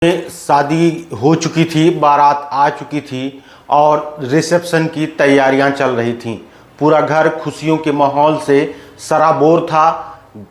में शादी हो चुकी थी, बारात आ चुकी थी और रिसेप्शन की तैयारियां चल रही थीं। पूरा घर खुशियों के माहौल से सराबोर था।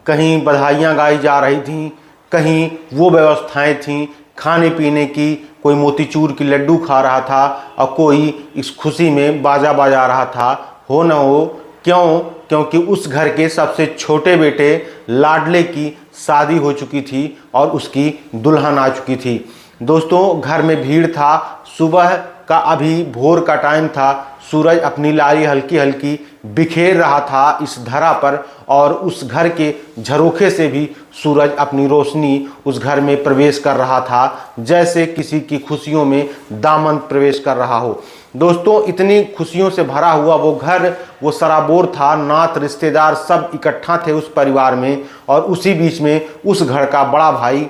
कहीं बधाइयां गाई जा रही थीं, कहीं वो व्यवस्थाएं थीं खाने पीने की। कोई मोतीचूर की लड्डू खा रहा था और कोई इस खुशी में बाजा बजा रहा था। हो न हो, क्योंकि उस घर के सबसे छोटे बेटे लाडले की शादी हो चुकी थी और उसकी दुल्हन आ चुकी थी। दोस्तों, घर में भीड़ था। सुबह का अभी भोर का टाइम था। सूरज अपनी लाली हल्की हल्की बिखेर रहा था इस धरा पर और उस घर के झरोखे से भी सूरज अपनी रोशनी उस घर में प्रवेश कर रहा था, जैसे किसी की खुशियों में दामन प्रवेश कर रहा हो। दोस्तों, इतनी खुशियों से भरा हुआ वो घर, वो सराबोर था। नात रिश्तेदार सब इकट्ठा थे उस परिवार में और उसी बीच में उस घर का बड़ा भाई,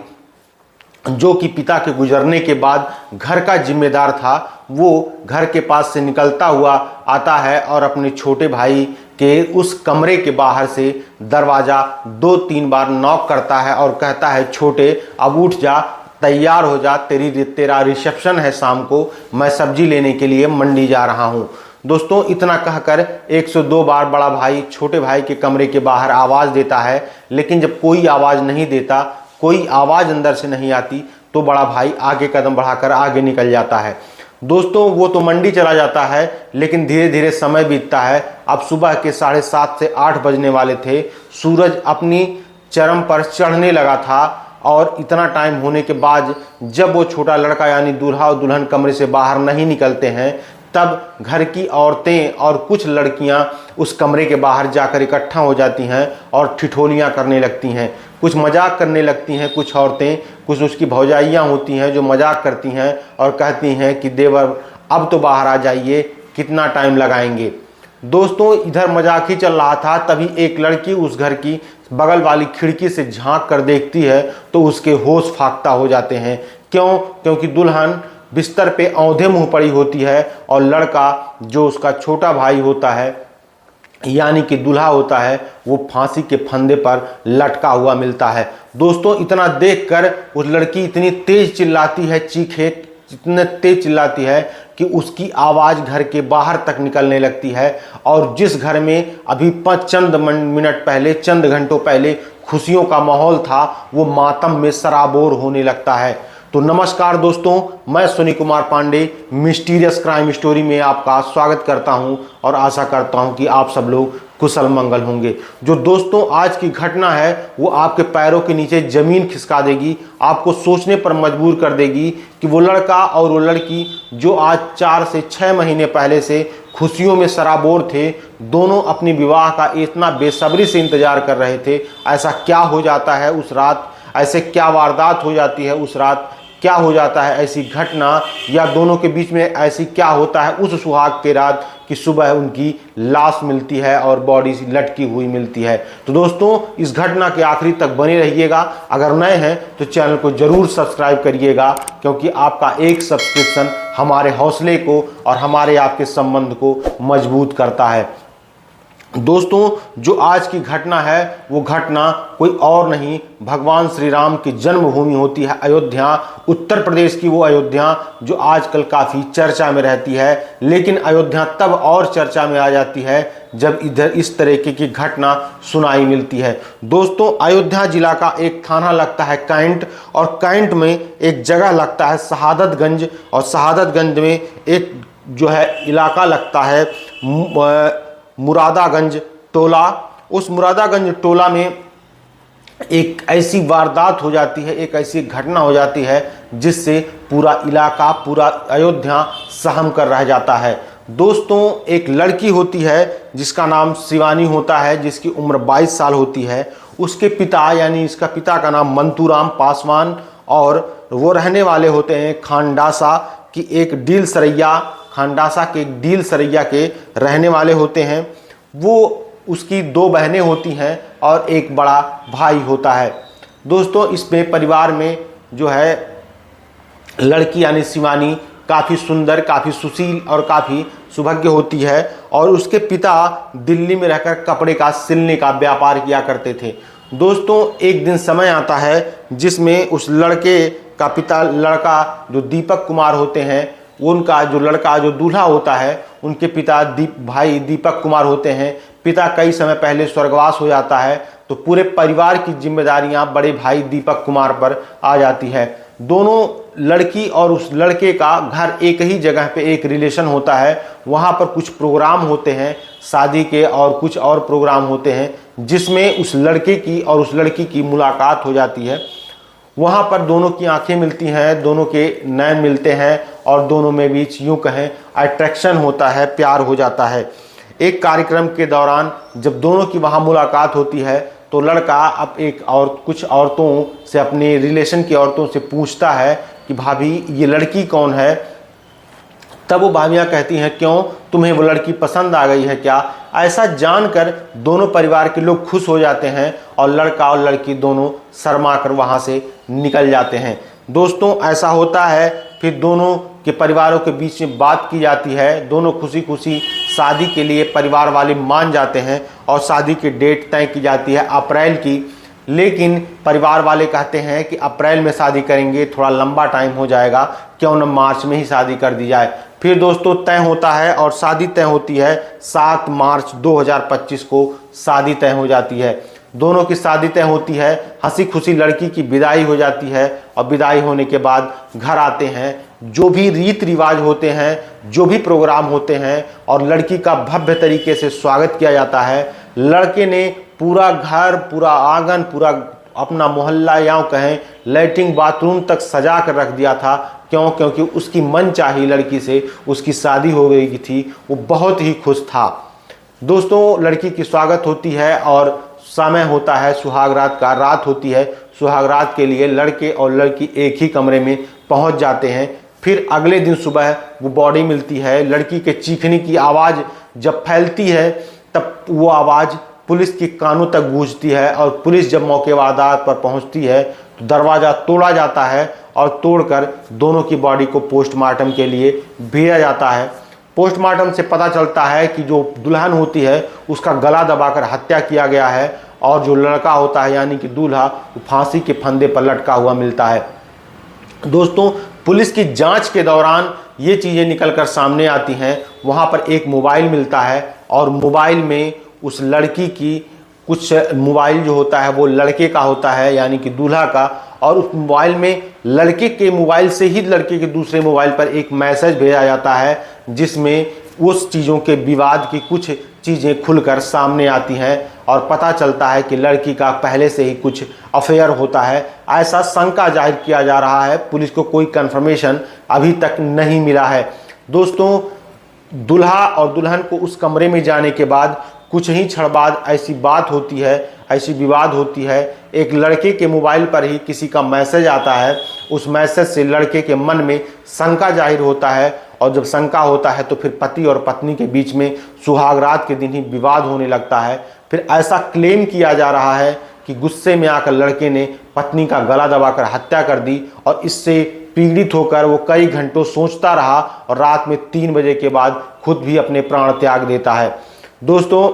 जो कि पिता के गुजरने के बाद घर का जिम्मेदार था, वो घर के पास से निकलता हुआ आता है और अपने छोटे भाई के उस कमरे के बाहर से दरवाज़ा 2-3 बार नॉक करता है और कहता है, छोटे अब उठ जा, तैयार हो जा, तेरा रिसेप्शन है शाम को, मैं सब्जी लेने के लिए मंडी जा रहा हूँ। दोस्तों, इतना कहकर 102 बार बड़ा भाई छोटे भाई के कमरे के बाहर आवाज़ देता है, लेकिन जब कोई आवाज़ नहीं देता, कोई आवाज़ अंदर से नहीं आती, तो बड़ा भाई आगे कदम बढ़ाकर आगे निकल जाता है। दोस्तों, वो तो मंडी चला जाता है, लेकिन धीरे धीरे समय बीतता है। अब सुबह के 7:30 से 8 बजने वाले थे। सूरज अपनी चरम पर चढ़ने लगा था और इतना टाइम होने के बाद जब वो छोटा लड़का यानी दूल्हा और दुल्हन कमरे से बाहर नहीं निकलते हैं, तब घर की औरतें और कुछ लड़कियां उस कमरे के बाहर जाकर इकट्ठा हो जाती हैं और ठिठोलियां करने लगती हैं, कुछ मजाक करने लगती हैं। कुछ औरतें, कुछ उसकी भौजाइयां होती हैं जो मजाक करती हैं और कहती हैं कि देवर अब तो बाहर आ जाइए, कितना टाइम लगाएंगे। दोस्तों, इधर मजाक ही चल रहा था, तभी एक लड़की उस घर की बगल वाली खिड़की से झांक कर देखती है तो उसके होश फाख्ता हो जाते हैं। क्योंकि दुल्हन बिस्तर पे औंधे मुंह पड़ी होती है और लड़का, जो उसका छोटा भाई होता है यानी कि दूल्हा होता है, वो फांसी के फंदे पर लटका हुआ मिलता है। दोस्तों, इतना देखकर उस लड़की इतनी तेज चिल्लाती है, इतने तेज चिल्लाती है कि उसकी आवाज़ घर के बाहर तक निकलने लगती है और जिस घर में अभी चंद मिनट पहले, चंद घंटों पहले खुशियों का माहौल था, वो मातम में सराबोर होने लगता है। तो नमस्कार दोस्तों, मैं Suni Kumar Pandey mysterious crime story में आपका स्वागत करता हूं और आशा करता हूं कि आप सब लोग कुशल मंगल होंगे। जो दोस्तों आज की घटना है वो आपके पैरों के नीचे ज़मीन खिसका देगी, आपको सोचने पर मजबूर कर देगी कि वो लड़का और वो लड़की जो आज 4 से 6 महीने पहले से खुशियों में सराबोर थे, दोनों अपनी विवाह का इतना बेसब्री से इंतजार कर रहे थे। ऐसा क्या हो जाता है उस रात, ऐसे क्या वारदात हो जाती है उस रात, क्या हो जाता है ऐसी घटना, या दोनों के बीच में ऐसी क्या होता है उस सुहाग के रात कि सुबह उनकी लाश मिलती है और बॉडी लटकी हुई मिलती है। तो दोस्तों, इस घटना के आखिरी तक बने रहिएगा। अगर नए हैं तो चैनल को जरूर सब्सक्राइब करिएगा, क्योंकि आपका एक सब्सक्रिप्शन हमारे हौसले को और हमारे आपके संबंध को मजबूत करता है। दोस्तों, जो आज की घटना है वो घटना कोई और नहीं, भगवान श्री राम की जन्मभूमि होती है अयोध्या, उत्तर प्रदेश की वो अयोध्या जो आजकल काफ़ी चर्चा में रहती है। लेकिन अयोध्या तब और चर्चा में आ जाती है जब इधर इस तरीके की घटना सुनाई मिलती है। दोस्तों, अयोध्या जिला का एक थाना लगता है कैंट, और कैंट में एक जगह लगता है शहादतगंज, और शहादतगंज में एक जो है इलाका लगता है मुरादागंज टोला। उस मुरादागंज टोला में एक ऐसी वारदात हो जाती है, एक ऐसी घटना हो जाती है जिससे पूरा इलाका, पूरा अयोध्या सहम कर रह जाता है। दोस्तों, एक लड़की होती है जिसका नाम शिवानी होता है, जिसकी उम्र 22 साल होती है। उसके पिता यानी इसका पिता का नाम मंतूराम पासवान, और वो रहने वाले होते हैं खांडासा की एक डील सरैया, खांडासा के एक डील सरैया के रहने वाले होते हैं। वो उसकी 2 बहनें होती हैं और एक बड़ा भाई होता है। दोस्तों, इसमें परिवार में जो है लड़की यानी शिवानी काफ़ी सुंदर, काफ़ी सुशील और काफ़ी सौभाग्य होती है, और उसके पिता दिल्ली में रहकर कपड़े का सिलने का व्यापार किया करते थे। दोस्तों, एक दिन समय आता है जिसमें उस लड़के का पिता लड़का जो दीपक कुमार होते हैं, उनका जो लड़का जो दूल्हा होता है, उनके पिता भाई दीपक कुमार होते हैं। पिता कई समय पहले स्वर्गवास हो जाता है, तो पूरे परिवार की जिम्मेदारियां बड़े भाई दीपक कुमार पर आ जाती है। दोनों लड़की और उस लड़के का घर एक ही जगह पे एक रिलेशन होता है, वहाँ पर कुछ प्रोग्राम होते हैं शादी के और कुछ और प्रोग्राम होते हैं, जिसमें उस लड़के की और उस लड़की की मुलाकात हो जाती है। वहाँ पर दोनों की आंखें मिलती हैं, दोनों के नैन मिलते हैं और दोनों में बीच यूँ कहें अट्रैक्शन होता है, प्यार हो जाता है। एक कार्यक्रम के दौरान जब दोनों की वहाँ मुलाकात होती है तो लड़का अब कुछ औरतों से, अपने रिलेशन की औरतों से पूछता है कि भाभी ये लड़की कौन है। तब वो भाभियाँ कहती हैं क्यों, तुम्हें वो लड़की पसंद आ गई है क्या। ऐसा जानकर दोनों परिवार के लोग खुश हो जाते हैं और लड़का और लड़की दोनों शर्मा कर वहाँ से निकल जाते हैं। दोस्तों ऐसा होता है, फिर दोनों के परिवारों के बीच में बात की जाती है, दोनों खुशी खुशी शादी के लिए परिवार वाले मान जाते हैं और शादी की डेट तय की जाती है अप्रैल की। लेकिन परिवार वाले कहते हैं कि अप्रैल में शादी करेंगे, थोड़ा लंबा टाइम हो जाएगा, क्यों न मार्च में ही शादी कर दी जाए। फिर दोस्तों तय होता है और शादी तय होती है 7 मार्च 2025 को शादी तय हो जाती है। दोनों की शादी तय होती है, हंसी खुशी लड़की की विदाई हो जाती है और विदाई होने के बाद घर आते हैं। जो भी रीत रिवाज होते हैं, जो भी प्रोग्राम होते हैं और लड़की का भव्य तरीके से स्वागत किया जाता है। लड़के ने पूरा घर, पूरा आंगन, पूरा अपना मोहल्ला या कहें लैट्रिन बाथरूम तक सजा कर रख दिया था। क्यों? क्योंकि उसकी मनचाही लड़की से उसकी शादी हो गई थी, वो बहुत ही खुश था। दोस्तों लड़की की स्वागत होती है और समय होता है सुहाग रात का, रात होती है। सुहाग रात के लिए लड़के और लड़की एक ही कमरे में पहुंच जाते हैं। फिर अगले दिन सुबह वो बॉडी मिलती है। लड़की के चीखने की आवाज़ जब फैलती है तब वो आवाज़ पुलिस के कानों तक गूंजती है और पुलिस जब मौके वारदात पर पहुंचती है तो दरवाज़ा तोड़ा जाता है और तोड़कर दोनों की बॉडी को पोस्टमार्टम के लिए भेजा जाता है। पोस्टमार्टम से पता चलता है कि जो दुल्हन होती है उसका गला दबाकर हत्या किया गया है और जो लड़का होता है यानी कि दूल्हा, वो फांसी के फंदे पर लटका हुआ मिलता है। दोस्तों पुलिस की जांच के दौरान ये चीज़ें निकलकर सामने आती हैं। वहाँ पर एक मोबाइल मिलता है और मोबाइल में उस लड़की की कुछ, मोबाइल जो होता है वो लड़के का होता है यानी कि दूल्हा का, और उस मोबाइल में लड़के के मोबाइल से ही लड़के के दूसरे मोबाइल पर एक मैसेज भेजा जाता है जिसमें उस चीज़ों के विवाद की कुछ चीज़ें खुलकर सामने आती हैं और पता चलता है कि लड़की का पहले से ही कुछ अफेयर होता है। ऐसा शंका जाहिर किया जा रहा है। पुलिस को कोई कंफर्मेशन अभी तक नहीं मिला है। दोस्तों दूल्हा और दुल्हन को उस कमरे में जाने के बाद कुछ ही क्षण बाद ऐसी बात होती है, ऐसी विवाद होती है। एक लड़के के मोबाइल पर ही किसी का मैसेज आता है। उस मैसेज से लड़के के मन में शंका जाहिर होता है और जब शंका होता है तो फिर पति और पत्नी के बीच में सुहाग रात के दिन ही विवाद होने लगता है। फिर ऐसा क्लेम किया जा रहा है कि गुस्से में आकर लड़के ने पत्नी का गला दबाकर हत्या कर दी और इससे पीड़ित होकर वो कई घंटों सोचता रहा और रात में 3 बजे के बाद खुद भी अपने प्राण त्याग देता है। दोस्तों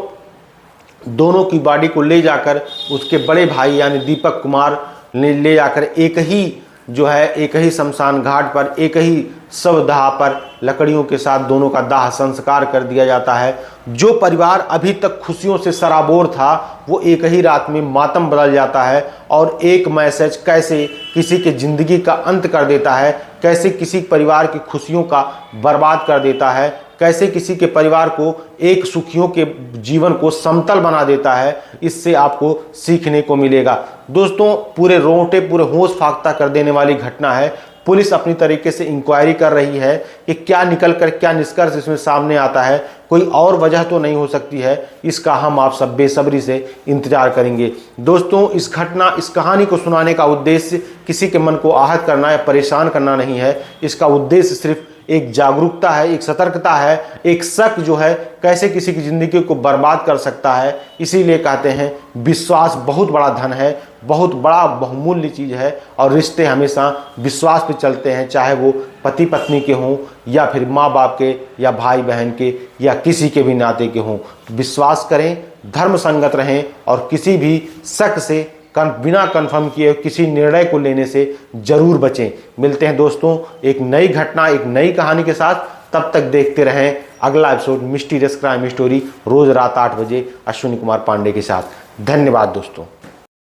दोनों की बॉडी को ले जाकर उसके बड़े भाई यानी दीपक कुमार ने ले जाकर एक ही शमशान घाट पर, एक ही शवदाह पर लकड़ियों के साथ दोनों का दाह संस्कार कर दिया जाता है। जो परिवार अभी तक खुशियों से सराबोर था वो एक ही रात में मातम बदल जाता है और एक मैसेज कैसे किसी की ज़िंदगी का अंत कर देता है, कैसे किसी परिवार की खुशियों का बर्बाद कर देता है, कैसे किसी के परिवार को, एक सुखियों के जीवन को समतल बना देता है, इससे आपको सीखने को मिलेगा। दोस्तों पूरे रोंगटे, पूरे होश फाख्ता कर देने वाली घटना है। पुलिस अपनी तरीके से इंक्वायरी कर रही है कि क्या निकलकर क्या निष्कर्ष इसमें सामने आता है, कोई और वजह तो नहीं हो सकती है। इसका हम आप सब बेसब्री से इंतजार करेंगे। दोस्तों इस कहानी को सुनाने का उद्देश्य किसी के मन को आहत करना या परेशान करना नहीं है। इसका उद्देश्य सिर्फ एक जागरूकता है, एक सतर्कता है। एक शक जो है कैसे किसी की ज़िंदगी को बर्बाद कर सकता है। इसीलिए कहते हैं विश्वास बहुत बड़ा धन है, बहुत बड़ा बहुमूल्य चीज़ है और रिश्ते हमेशा विश्वास पे चलते हैं, चाहे वो पति पत्नी के हों या फिर माँ बाप के या भाई बहन के या किसी के भी नाते के हों। विश्वास करें, धर्म संगत रहें और किसी भी शक से बिना कंफर्म किए किसी निर्णय को लेने से जरूर बचें। मिलते हैं दोस्तों एक नई घटना, एक नई कहानी के साथ। तब तक देखते रहें अगला एपिसोड मिस्टीरियस क्राइम स्टोरी, रोज रात 8 बजे अश्विनी कुमार पांडे के साथ। धन्यवाद दोस्तों।